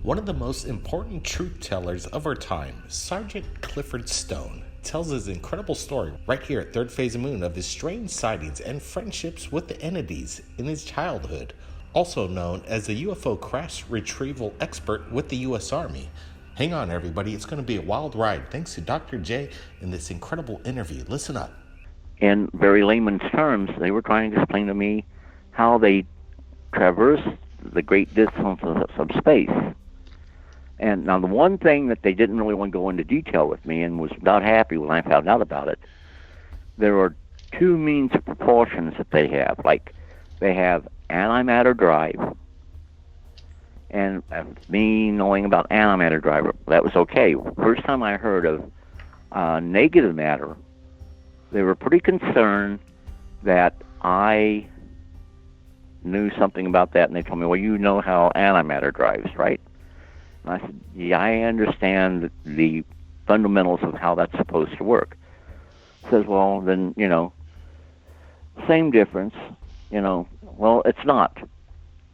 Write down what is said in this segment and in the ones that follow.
One of the most important truth tellers of our time, Sergeant Clifford Stone, tells his incredible story right here at Third Phase of Moon of his strange sightings and friendships with the entities in his childhood, also known as the UFO crash retrieval expert with the U.S. Army. Hang on, everybody, it's going to be a wild ride thanks to Dr. J in this incredible interview. Listen up. In very layman's terms, they were trying to explain to me how they traverse the great distances of space. And now the one thing that they didn't really want to go into detail with me and was not happy when I found out about it, there are two means of propulsions that they have. Like they have antimatter drive, and me knowing about antimatter drive, that was okay. First time I heard of negative matter, they were pretty concerned that I knew something about that, and they told me, well, you know how antimatter drives, right? And I said, yeah, I understand the fundamentals of how that's supposed to work. Says, well, then, same difference, well, it's not.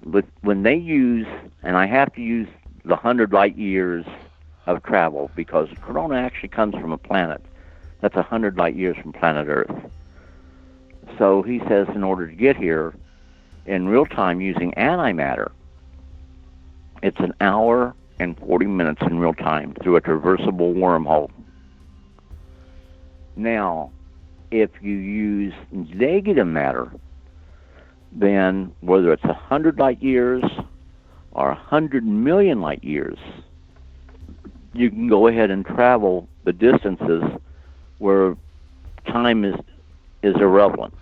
But when they use, and I have to use the 100 light years of travel, because Corona actually comes from a planet that's 100 light years from planet Earth. So he says in order to get here in real time using antimatter, it's an hour and 40 minutes in real time through a traversable wormhole. Now, if you use negative matter, then whether it's 100 light years or 100 million light years, you can go ahead and travel the distances where time is irrelevant.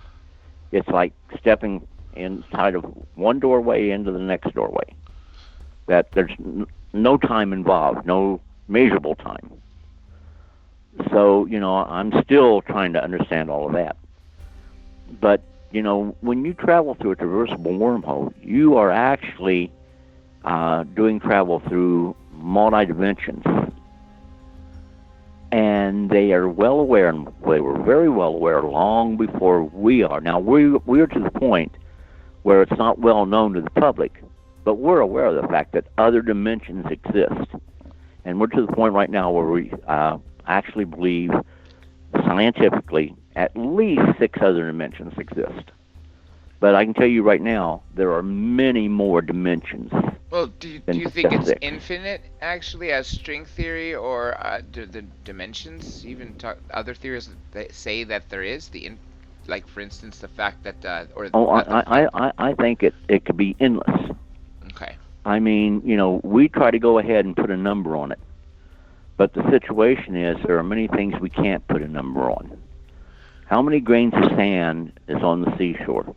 It's like stepping inside of one doorway into the next doorway. That there's no time involved, no measurable time. So, I'm still trying to understand all of that. But, when you travel through a traversable wormhole, you are actually doing travel through multi-dimensions. And they are well aware, and they were very well aware long before we are. Now, we're to the point where it's not well known to the public, but we're aware of the fact that other dimensions exist. And we're to the point right now where we actually believe scientifically at least 6 other dimensions exist. But I can tell you right now, there are many more dimensions. Well, do you think it's infinite, actually, as string theory, or do the dimensions even other theories that say that there is like, for instance, the fact that I think it could be endless. Okay. I mean, we try to go ahead and put a number on it, but the situation is there are many things we can't put a number on. How many grains of sand is on the seashore?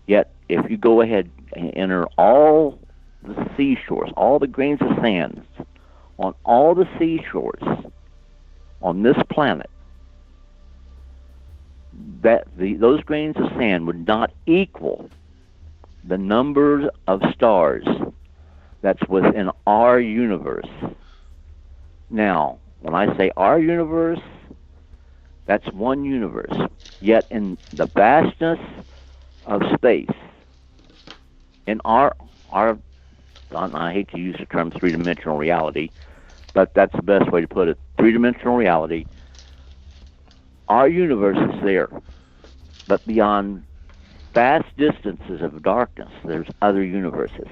Yet, if you go ahead and enter all the seashores, all the grains of sand on all the seashores on this planet, those grains of sand would not equal the numbers of stars that's within our universe. Now, when I say our universe, that's one universe. Yet in the vastness of space, in our I hate to use the term three-dimensional reality, but that's the best way to put it. Three-dimensional reality, our universe is there. But beyond vast distances of darkness, there's other universes.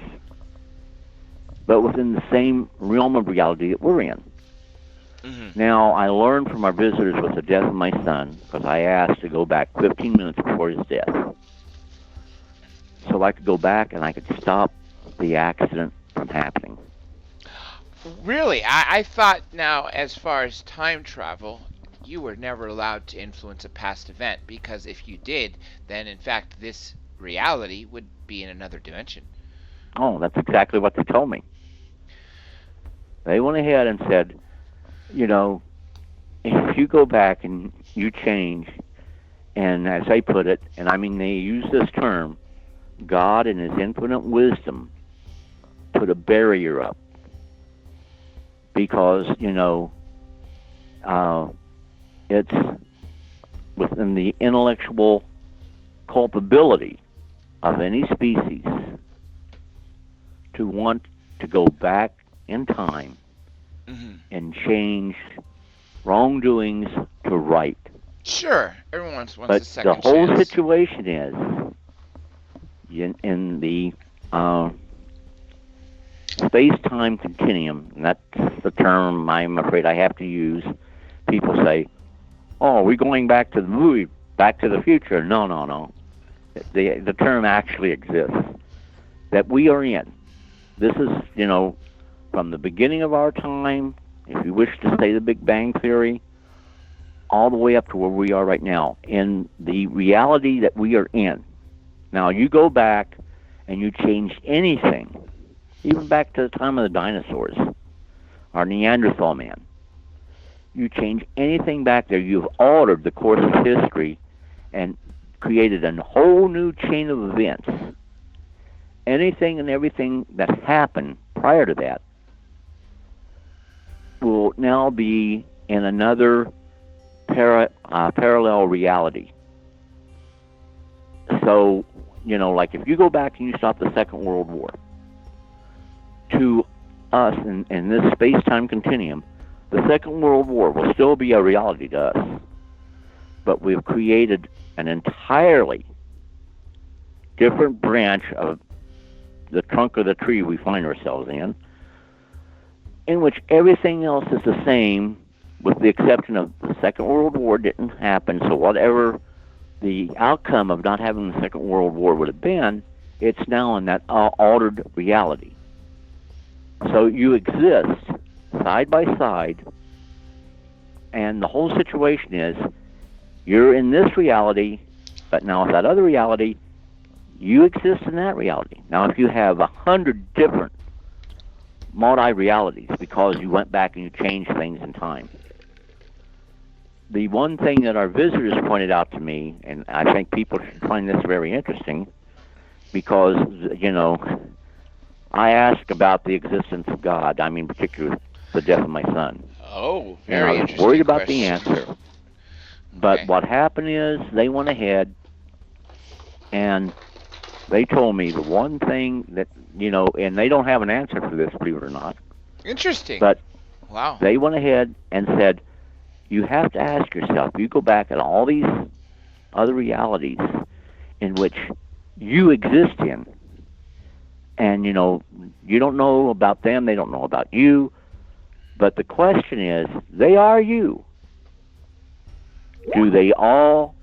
But within the same realm of reality that we're in. Mm-hmm. Now, I learned from our visitors with the death of my son, because I asked to go back 15 minutes before his death. So I could go back and I could stop the accident from happening. Really? I thought now, as far as time travel, you were never allowed to influence a past event, because if you did, then in fact this reality would be in another dimension. Oh, that's exactly what they told me. They went ahead and said, if you go back and you change, and as they put it, and I mean they use this term, God in his infinite wisdom put a barrier up because, it's within the intellectual culpability of any species to want to go back in time and change wrongdoings to right. Sure, everyone wants But a second the whole chance. situation is in the space-time continuum, and that's the term I'm afraid I have to use. People say, "Oh, are we going back to the movie, Back to the Future?" No, no, no. The term actually exists that we are in. This is, from the beginning of our time, if you wish to say the Big Bang Theory, all the way up to where we are right now, in the reality that we are in. Now, you go back and you change anything, even back to the time of the dinosaurs, our Neanderthal man. You change anything back there, you've altered the course of history and created a whole new chain of events. Anything and everything that happened prior to that will now be in another parallel reality. So, like if you go back and you stop the Second World War, to us in this space-time continuum, the Second World War will still be a reality to us. But we've created an entirely different branch of the trunk of the tree we find ourselves in which everything else is the same, with the exception of the Second World War didn't happen, so whatever the outcome of not having the Second World War would have been, it's now in that altered reality. So you exist side by side, and the whole situation is you're in this reality, but now with that other reality, you exist in that reality. Now, if you have 100 different multi-realities because you went back and you changed things in time, the one thing that our visitors pointed out to me, and I think people should find this very interesting, because, I ask about the existence of God. I mean, particularly the death of my son. Oh, very interesting. And I was worried about the answer. But what happened is they went ahead and they told me the one thing that, and they don't have an answer for this, believe it or not. Interesting. But wow. They went ahead and said, you have to ask yourself, you go back at all these other realities in which you exist in, and, you don't know about them, they don't know about you, but the question is, they are you. Do they all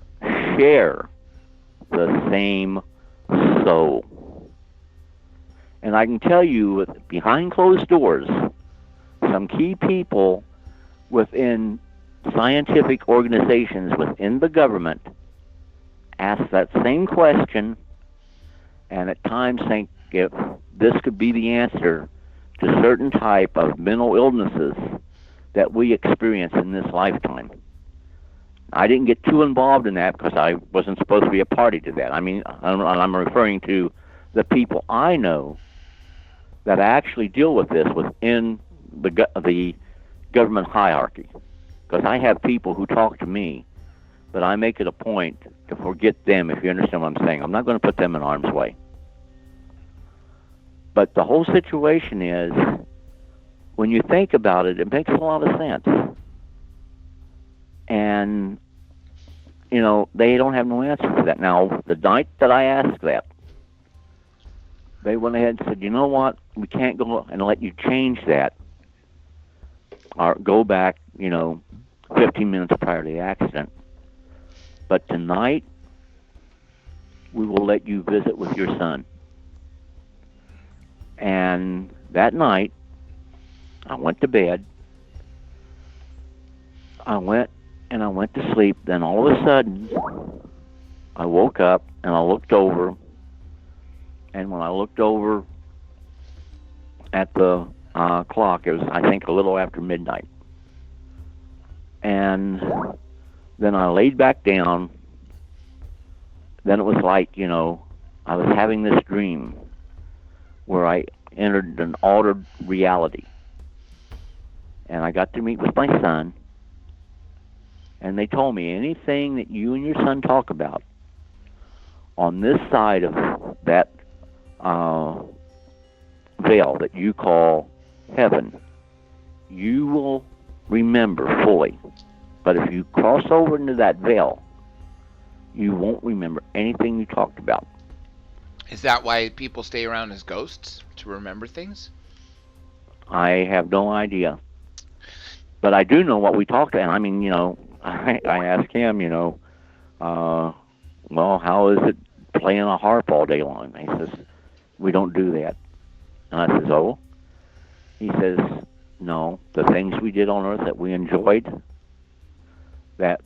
share the same soul? And I can tell you, behind closed doors, some key people within scientific organizations within the government ask that same question, and at times think if this could be the answer to certain type of mental illnesses that we experience in this lifetime. I didn't get too involved in that because I wasn't supposed to be a party to that. I mean, I'm referring to the people I know that actually deal with this within the government hierarchy. Because I have people who talk to me, but I make it a point to forget them, if you understand what I'm saying. I'm not going to put them in harm's way. But the whole situation is, when you think about it, it makes a lot of sense. And, they don't have no answer for that. Now, the night that I asked that, they went ahead and said, you know what, we can't go and let you change that or go back, 15 minutes prior to the accident. But tonight, we will let you visit with your son. And that night, I went to bed. I went to sleep. Then all of a sudden, I woke up and I looked over. And when I looked over at the clock, it was, I think, a little after midnight. And then I laid back down. Then it was like, I was having this dream where I entered an altered reality. And I got to meet with my son. And they told me anything that you and your son talk about on this side of that veil that you call heaven, you will remember fully. But if you cross over into that veil, you won't remember anything you talked about. Is that why people stay around as ghosts? To remember things? I have no idea. But I do know what we talked about. I mean, I asked him, well, how is it playing a harp all day long? And he says, we don't do that. And I says, oh? He says, no, the things we did on Earth that we enjoyed, that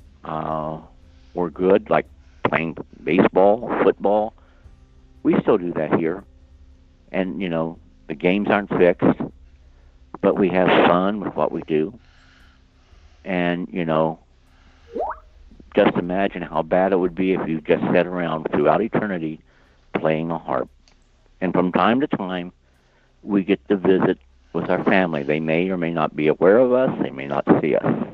were good, like playing baseball, football, we still do that here. And, the games aren't fixed, but we have fun with what we do. And, just imagine how bad it would be if you just sat around throughout eternity playing a harp. And from time to time, we get to visit with our family. They may or may not be aware of us. They may not see us.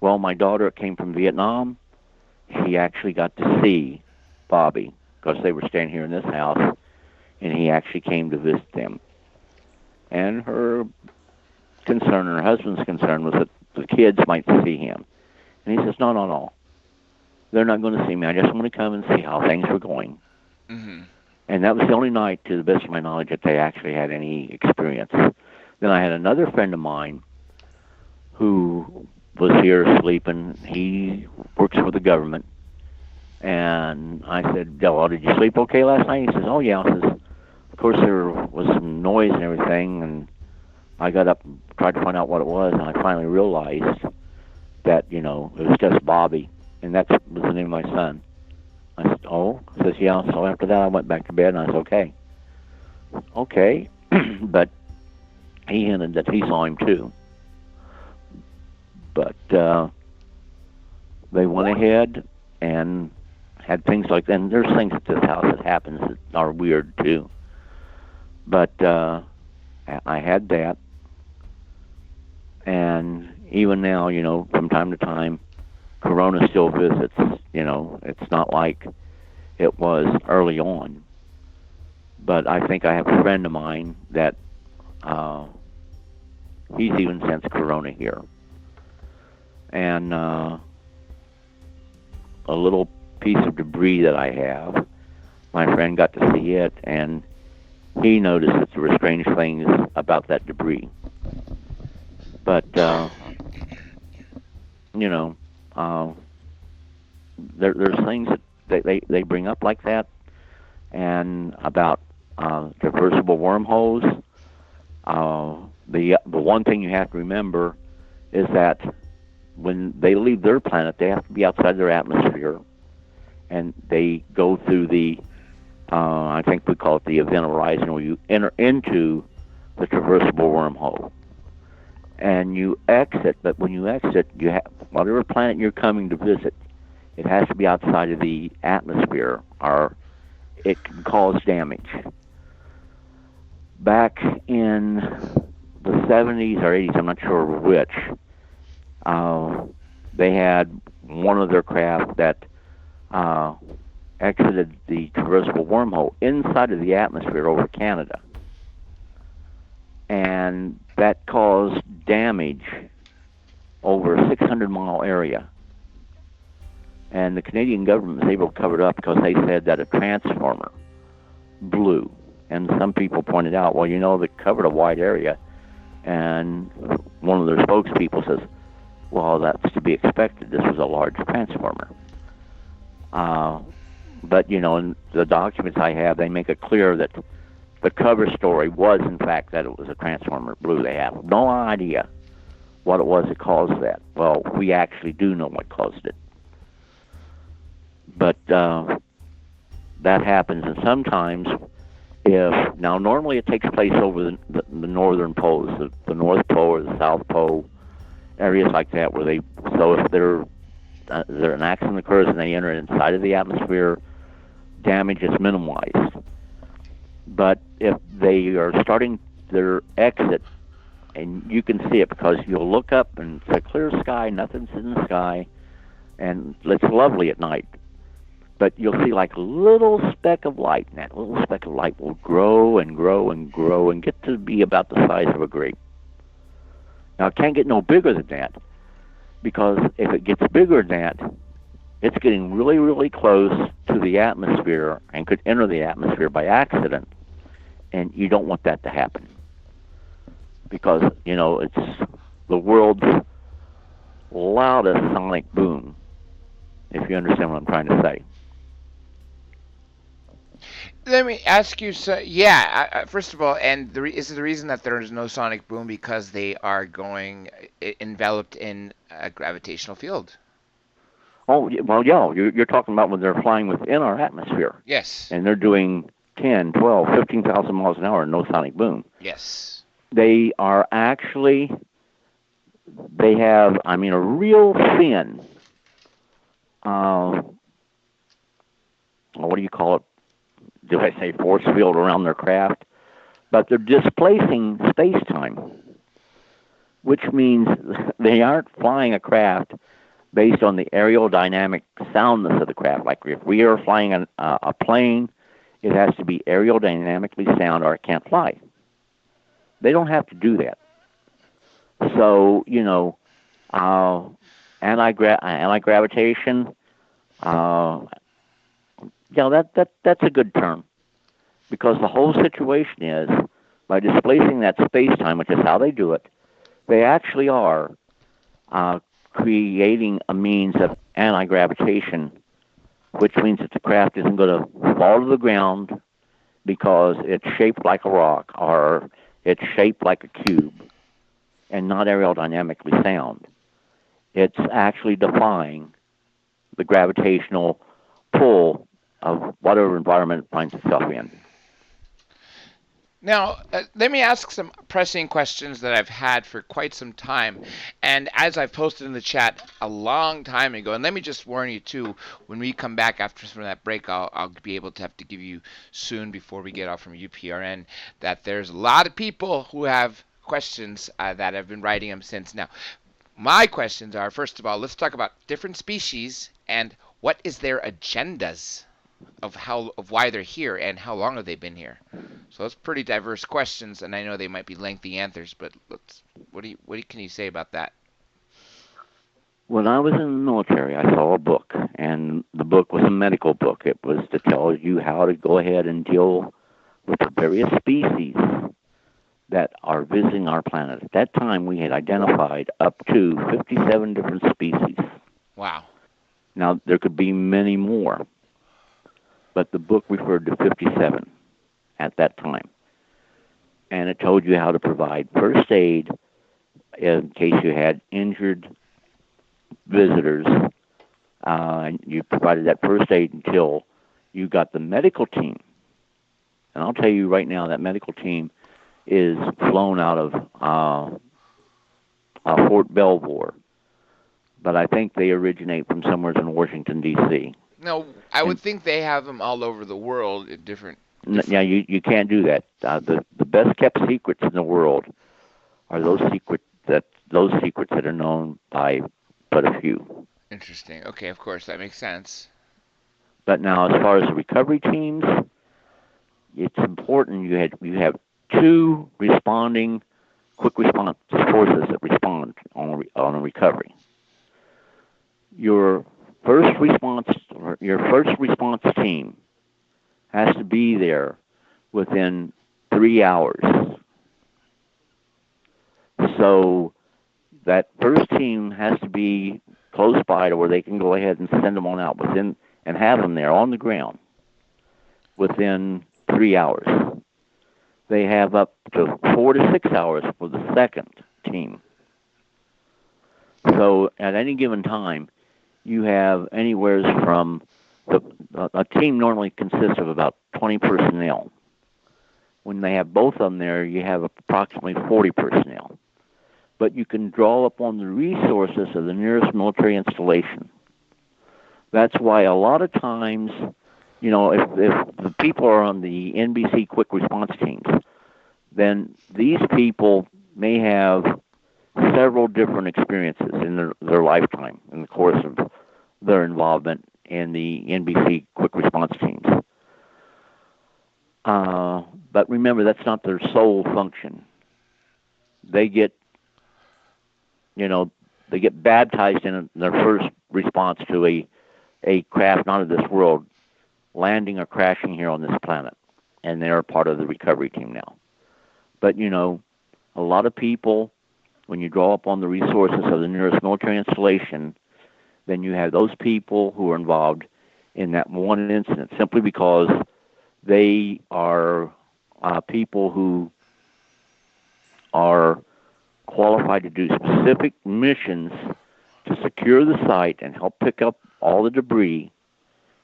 Well, my daughter came from Vietnam. She actually got to see Bobby because they were staying here in this house, and he actually came to visit them. And her concern, her husband's concern, was that the kids might see him. And he says, no. They're not going to see me. I just want to come and see how things were going. Mm-hmm. And that was the only night, to the best of my knowledge, that they actually had any experience. Then I had another friend of mine who was here sleeping. He works for the government. And I said, well, did you sleep okay last night? He says, oh, yeah. I says, of course, there was some noise and everything, and I got up and tried to find out what it was, and I finally realized that, it was just Bobby, and that was the name of my son. I said, oh? He says, yeah. So after that, I went back to bed, and I said, okay. Okay. But he hinted that he saw him, too. But they went ahead and had things like that. And there's things at this house that happens that are weird, too. But I had that. And even now, from time to time, Corona still visits. It's not like it was early on. But I think I have a friend of mine that he's even sensed Corona here. And a little piece of debris that I have, my friend got to see it, and he noticed that there were strange things about that debris. But, there's things that they bring up like that, and about traversable wormholes. The one thing you have to remember is that when they leave their planet, they have to be outside their atmosphere, and they go through the, I think we call it the event horizon, where you enter into the traversable wormhole. And you exit, but when you exit, you have whatever planet you're coming to visit, it has to be outside of the atmosphere, or it can cause damage. Back in the 70s or 80s, I'm not sure which, they had one of their craft that exited the traversable wormhole inside of the atmosphere over Canada. And that caused damage over a 600-mile area. And the Canadian government was able to cover it up because they said that a transformer blew. And some people pointed out, well, they covered a wide area. And one of their spokespeople says, well, that's to be expected. This was a large transformer. But, in the documents I have, they make it clear that the cover story was, in fact, that it was a transformer blew. They have no idea what it was that caused that. Well, we actually do know what caused it. But that happens, and sometimes normally it takes place over the northern poles, the North Pole or the South Pole, areas like that, where so if an accident occurs and they enter inside of the atmosphere, damage is minimized. But if they are starting their exit, and you can see it because you'll look up and it's a clear sky, nothing's in the sky, and it's lovely at night. but you'll see like a little speck of light, and that little speck of light will grow and grow and grow and get to be about the size of a grape. Now, it can't get no bigger than that, because if it gets bigger than that, it's getting really, really close to the atmosphere and could enter the atmosphere by accident, and you don't want that to happen, because, it's the world's loudest sonic boom, if you understand what I'm trying to say. Let me ask you, first of all, and is the reason that there is no sonic boom because they are going enveloped in a gravitational field? Oh, well, yeah, you're talking about when they're flying within our atmosphere. Yes. And they're doing 10, 12, 15,000 miles an hour, no sonic boom. Yes. They are actually, they have, a real thin, what do you call it? Do I say force field around their craft? But they're displacing space-time, which means they aren't flying a craft based on the aerodynamic soundness of the craft. Like if we are flying a plane, it has to be aerodynamically sound or it can't fly. They don't have to do that. So, anti-gravitation, that's a good term, because the whole situation is, by displacing that space-time, which is how they do it, they actually are creating a means of anti-gravitation, which means that the craft isn't going to fall to the ground because it's shaped like a rock or it's shaped like a cube and not aerodynamically sound. It's actually defying the gravitational pull of whatever environment it finds itself in. Now, let me ask some pressing questions that I've had for quite some time. And as I've posted in the chat a long time ago, and let me just warn you too, when we come back after some of that break, I'll be able to have to give you soon before we get off from UPRN, that there's a lot of people who have questions that have been writing them since. Now, my questions are, first of all, let's talk about different species and what is their agendas of why they're here and how long have they been here. So that's pretty diverse questions, and I know they might be lengthy answers, but what can you say about that? When I was in the military, I saw a book, and the book was a medical book. It was to tell you how to go ahead and deal with the various species that are visiting our planet. At that time, we had identified up to 57 different species. Wow. Now, there could be many more, but the book referred to 57 at that time. And it told you how to provide first aid in case you had injured visitors. And you provided that first aid until you got the medical team. And I'll tell you right now, that medical team is flown out of Fort Belvoir. But I think they originate from somewhere in Washington, D.C. No, I would think they have them all over the world in different... Yeah, you can't do that. The best kept secrets in the world are those secrets that are known by but a few. Interesting. Okay, of course, that makes sense. But now, as far as the recovery teams, it's important you have two responding quick response forces that respond on a recovery. Your first response team has to be there within 3 hours. So that first team has to be close by to where they can go ahead and send them on out and have them there on the ground within 3 hours. They have up to 4 to 6 hours for the second team. So at any given time, you have anywhere from a team normally consists of about 20 personnel. When they have both of them there, you have approximately 40 personnel. But you can draw upon the resources of the nearest military installation. That's why a lot of times, if the people are on the NBC quick response teams, then these people may have several different experiences in their lifetime in the course of their involvement in the NBC quick response teams. But remember, that's not their sole function. They get, they get baptized in their first response to a craft not of this world landing or crashing here on this planet, and they're part of the recovery team now. But a lot of people, when you draw up on the resources of the nearest military installation, then you have those people who are involved in that one incident simply because they are people who are qualified to do specific missions to secure the site and help pick up all the debris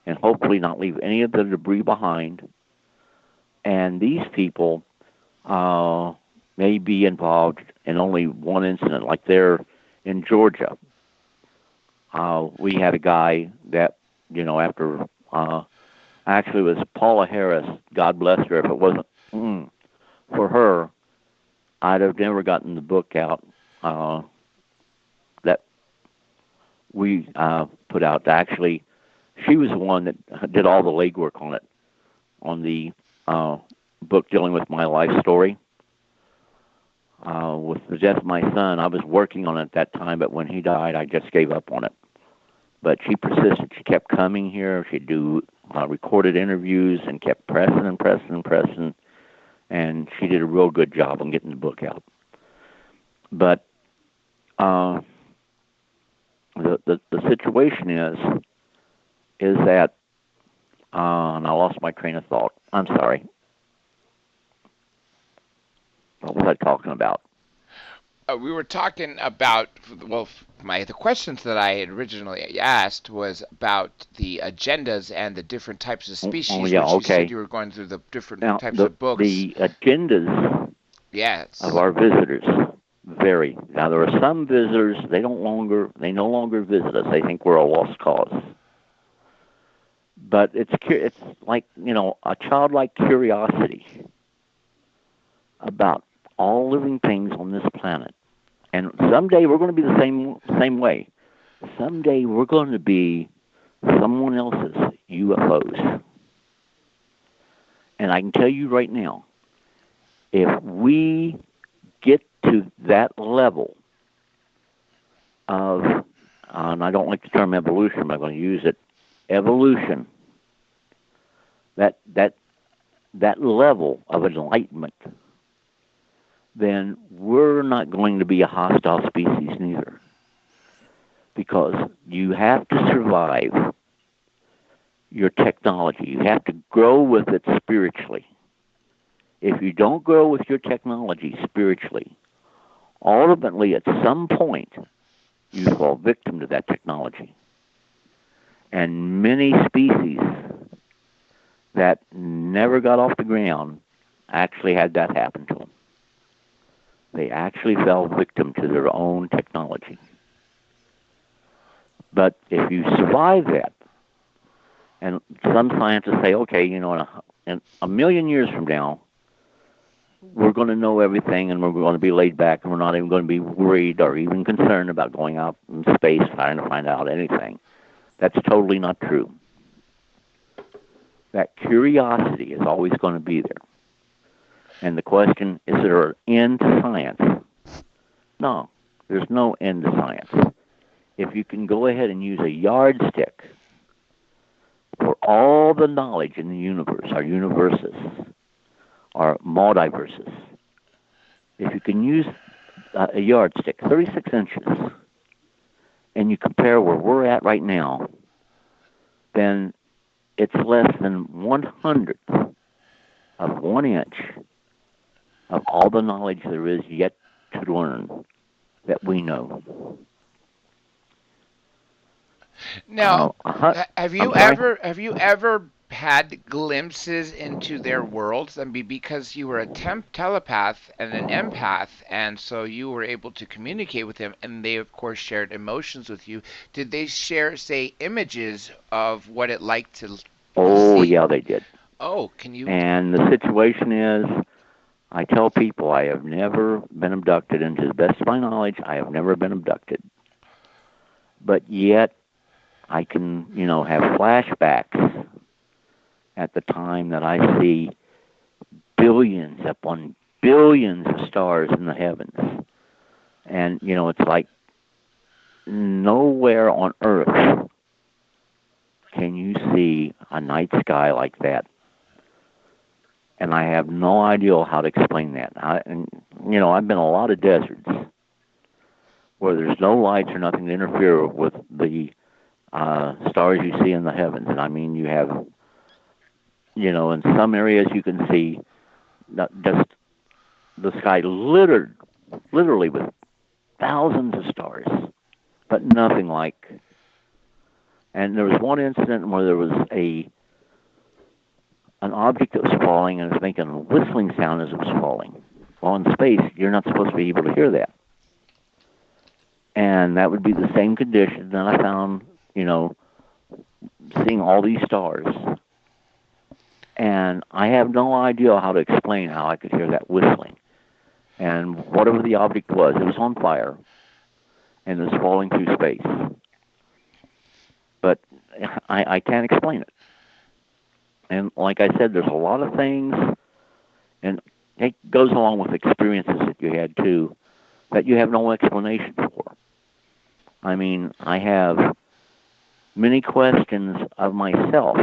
and hopefully not leave any of the debris behind. And these people may be involved in only one incident, like there in Georgia. We had a guy that, after, actually it was Paula Harris, God bless her. If it wasn't for her, I'd have never gotten the book out that we put out. Actually, she was the one that did all the legwork on it, on the book dealing with my life story. With the death of my son, I was working on it at that time, but when he died, I just gave up on it. But she persisted. She kept coming here. She'd do recorded interviews and kept pressing and pressing and pressing. And she did a real good job on getting the book out. But the situation is that, and I lost my train of thought. I'm sorry. What was I talking about? We were talking about, the questions that I had originally asked was about the agendas and the different types of species, which you said you were going through the different types of books. The agendas of our visitors vary. Now, there are some visitors, they no longer visit us. They think we're a lost cause. But it's like, a childlike curiosity about all living things on this planet. And someday we're going to be the same way. Someday we're going to be someone else's UFOs. And I can tell you right now, if we get to that level of, and I don't like the term evolution, but I'm going to use it, evolution, that level of enlightenment, then we're not going to be a hostile species neither. Because you have to survive your technology. You have to grow with it spiritually. If you don't grow with your technology spiritually, ultimately at some point you fall victim to that technology. And many species that never got off the ground actually had that happen to them. They actually fell victim to their own technology. But if you survive that, and some scientists say, okay, in a million years from now, we're going to know everything and we're going to be laid back and we're not even going to be worried or even concerned about going out in space trying to find out anything. That's totally not true. That curiosity is always going to be there. And the question, is there an end to science? No, there's no end to science. If you can go ahead and use a yardstick for all the knowledge in the universe, our universes, our multiverses, if you can use a yardstick, 36 inches, and you compare where we're at right now, then it's less than 1/100th of 1 inch of all the knowledge there is yet to learn that we know. Now, have you ever had glimpses into their worlds? I mean, because you were a telepath and an empath, and so you were able to communicate with them, and they, of course, shared emotions with you. Did they share, say, images of what it like to Oh, see? yeah, they did. Oh, can you? And the situation is, I tell people I have never been abducted, and to the best of my knowledge, I have never been abducted. But yet, I can, have flashbacks at the time that I see billions upon billions of stars in the heavens. And, it's like nowhere on Earth can you see a night sky like that. And I have no idea how to explain that. I've been in a lot of deserts where there's no lights or nothing to interfere with the stars you see in the heavens. And I mean, you have, in some areas you can see not just the sky literally with thousands of stars, but nothing like. And there was one incident where there was an object that was falling and it was making a whistling sound as it was falling. Well, in space, you're not supposed to be able to hear that. And that would be the same condition that I found, seeing all these stars. And I have no idea how to explain how I could hear that whistling. And whatever the object was, it was on fire and it was falling through space. But I can't explain it. And like I said, there's a lot of things, and it goes along with experiences that you had too, that you have no explanation for. I mean, I have many questions of myself,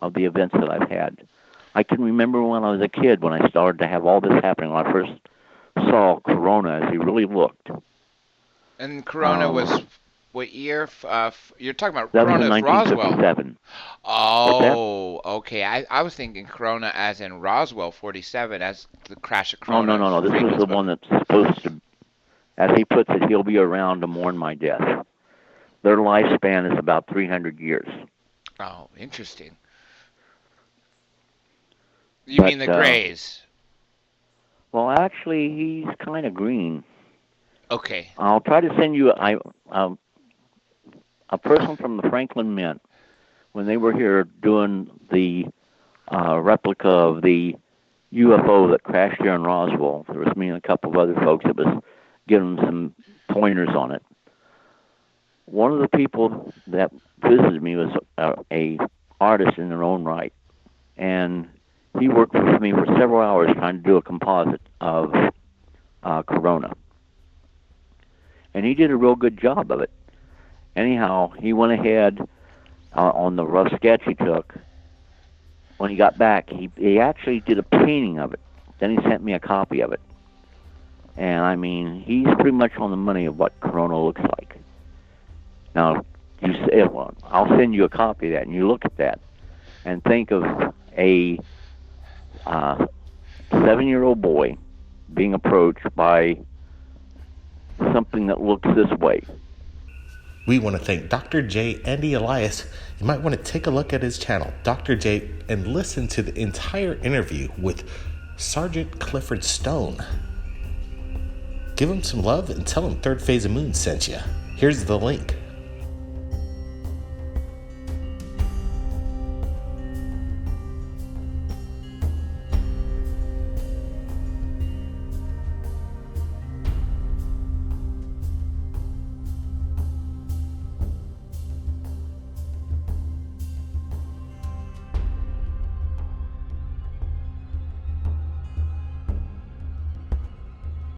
of the events that I've had. I can remember when I was a kid, when I started to have all this happening, when I first saw Corona as he really looked. And Corona was what year? You're talking about Corona of Roswell. 1957. Oh, okay. I was thinking Corona as in Roswell 47, as the crash of Corona. No. This was the one that's supposed to, as he puts it, he'll be around to mourn my death. Their lifespan is about 300 years. Oh, interesting. You mean the Greys? Well, actually, he's kind of green. Okay. I'll try to send you a person from the Franklin Mint, when they were here doing the replica of the UFO that crashed here in Roswell. There was me and a couple of other folks that was giving them some pointers on it. One of the people that visited me was a artist in their own right, and he worked with me for several hours trying to do a composite of Corona. And he did a real good job of it. Anyhow, he went ahead on the rough sketch he took. When he got back, he actually did a painting of it. Then he sent me a copy of it. And I mean, he's pretty much on the money of what Corona looks like. Now, you say, well, I'll send you a copy of that, and you look at that, and think of a 7-year-old boy being approached by something that looks this way. We want to thank Dr. J. Andy Elias. You might want to take a look at his channel, Dr. J, and listen to the entire interview with Sergeant Clifford Stone. Give him some love and tell him Third Phase of Moon sent you. Here's the link.